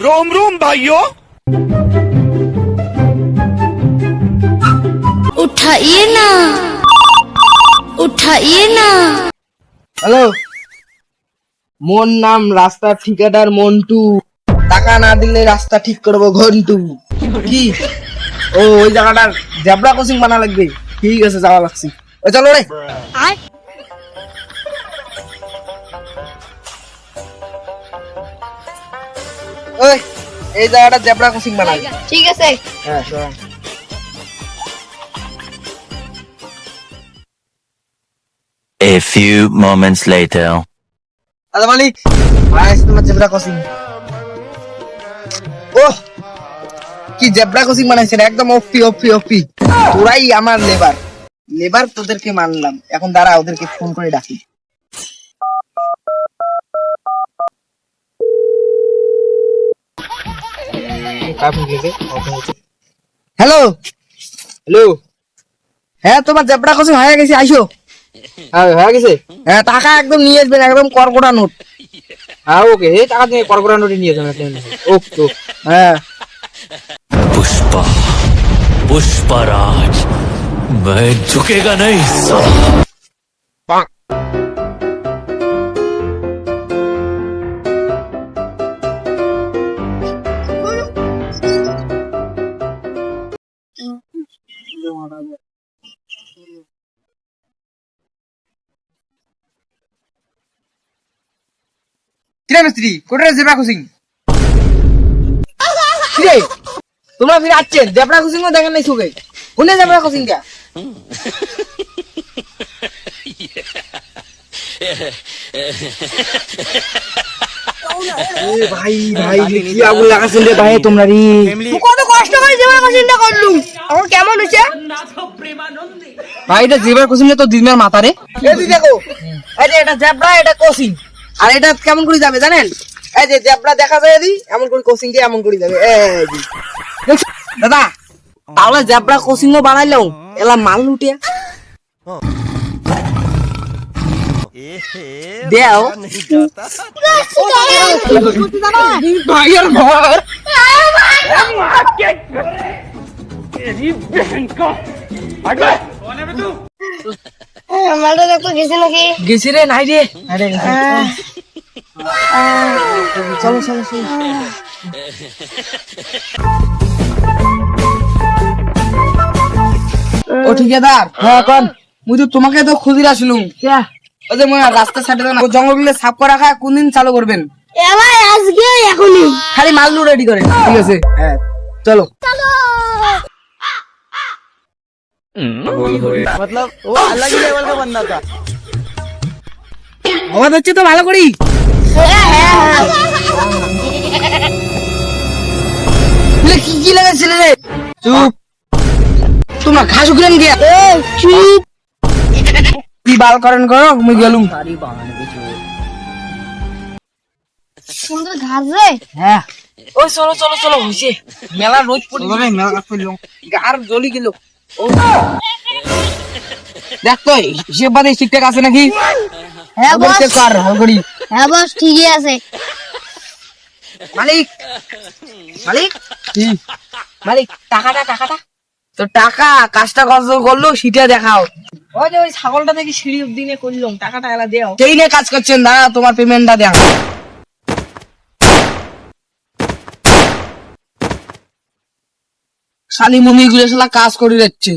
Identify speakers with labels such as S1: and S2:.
S1: रोम रोम भाइयों।
S2: उठाइए ना, उठाइए ना।
S3: হ্যালো, মোর নাম রাস্তা ঠিকাদার মন্টু। টাকা না দিলে রাস্তা ঠিক করবো ঘন্টু। কি ও ওই জায়গাটার জেব্রা ক্রসিং বানা লাগবে। ঠিক আছে, যাওয়া লাগছি। ওই চলো রে। ওই এই জায়গাটা জেব্রা ক্রসিং বানাই।
S2: ঠিক আছে।
S3: হ্যাঁ শোন।
S4: A few moments later.
S3: আরে মালিক, ভাই তোমার জেব্রা ক্রসিং। ওহ, কি জেব্রা ক্রসিং বানাইছেন, একদম ওপি ওপি ওপি। তোরাই আমার লেবার। লেবার তোদেরকে মানলাম। এখন দাঁড়া, ওদেরকে ফোন করে ডাকি। হ্যালো হ্যালো, হ্যাঁ তোমার জেব্রা ক্রসিং হয়ে গেছে, আইসো। হ্যাঁ হয়ে গেছে। হ্যাঁ টাকা একদম নিয়ে আসবেন, একদম করকোটা নোট। হ্যাঁ ওকে, এই টাকা দিয়ে করকোটা নোট নিয়ে যাবেন। ওকে হ্যাঁ।
S4: पुष्पा पुष्पराज मैं झुकेगा नहीं साला।
S3: কিরে মিস্ত্রি, কোথায় জেব্রা ক্রসিং? কিরে তোমরা ফিরে আসছেন, জেব্রা ক্রসিং ও দেখেন নাই সুগে। কোনে জেব্রা ক্রসিং কা? এ ভাই ভাই কি আগুন লাগাছেন রে ভাই তোমরা রে।
S2: কত কষ্ট করে জীবন কঠিনটা করলুম, এখন কেমন হয়েছে?
S3: ভাই এটা জেব্রা ক্রসিং তো দিনের মাথা রে। এই তুই দেখো, এই যে এটা জেব্রা, এটা ক্রসিং। আর এটা কেমন করে যাবে জানেন? এই যে জেব্রা দেখা যায় এদি, এমন করে ক্রসিং দিয়ে এমন করে যাবে। এই যে দেখছো? দাদা তাহলে জেব্রা ক্রসিং ও বানাইলো এলা মাল লুটিয়া দেও ভাইয়ের ঘর।
S2: মালটা দেখতে গেছে নাকি?
S3: গেছি রে, নাই রে। চলো চলো চলো। ও ঠিকাদার, হ্যাঁ কোন? মুই তো তোমাকে তো খুঁজিরা ছিলুম। ওই যে মনে রাস্তা সাইডে তো জঙ্গলগুলো সাফ করে রাখা, কোনদিন চালু করবেন?
S2: এবার আজকে এখনই
S3: খালি মালু রেডি করে। ঠিক আছে হ্যাঁ চলো। मतलब वो अलग ही लेवल का बंदा था। आवाज হচ্ছে তো ভালো করি। কি কি লাগাইছিল রে? চুপ, তোমরা ঘাস উগলেন গিয়া।
S2: চুপ।
S3: কি বাল করেন করো, আমি গেলুম।
S2: সুন্দর ঘাস রে।
S3: হ্যাঁ ওই চলো চলো চলো, হইছে মেলা রোজ পড়ি ভাই, মেলা কাজ করলো আর জ্বলি গেল। দেখ তো হিসেব বাদে ঠিকঠাক আছে নাকি?
S2: হ্যাঁ বস,
S3: কর ভালো করি।
S2: হ্যাঁ বস ঠিকই আছে।
S3: মালিক মালিক কি মালিক, টাকাটা টাকাটা তো টাকা কাজটা কত করলো সেটা দেখাও। ওই যে ওই ছাগলটা দেখি সিঁড়ি অব্দি নিয়ে করলাম, টাকাটা এলা দেও। সেই নিয়ে কাজ করছেন, দাঁড়া তোমার পেমেন্টটা দেও। শালি মুমি গুলো শালা কাজ করে যাচ্ছে।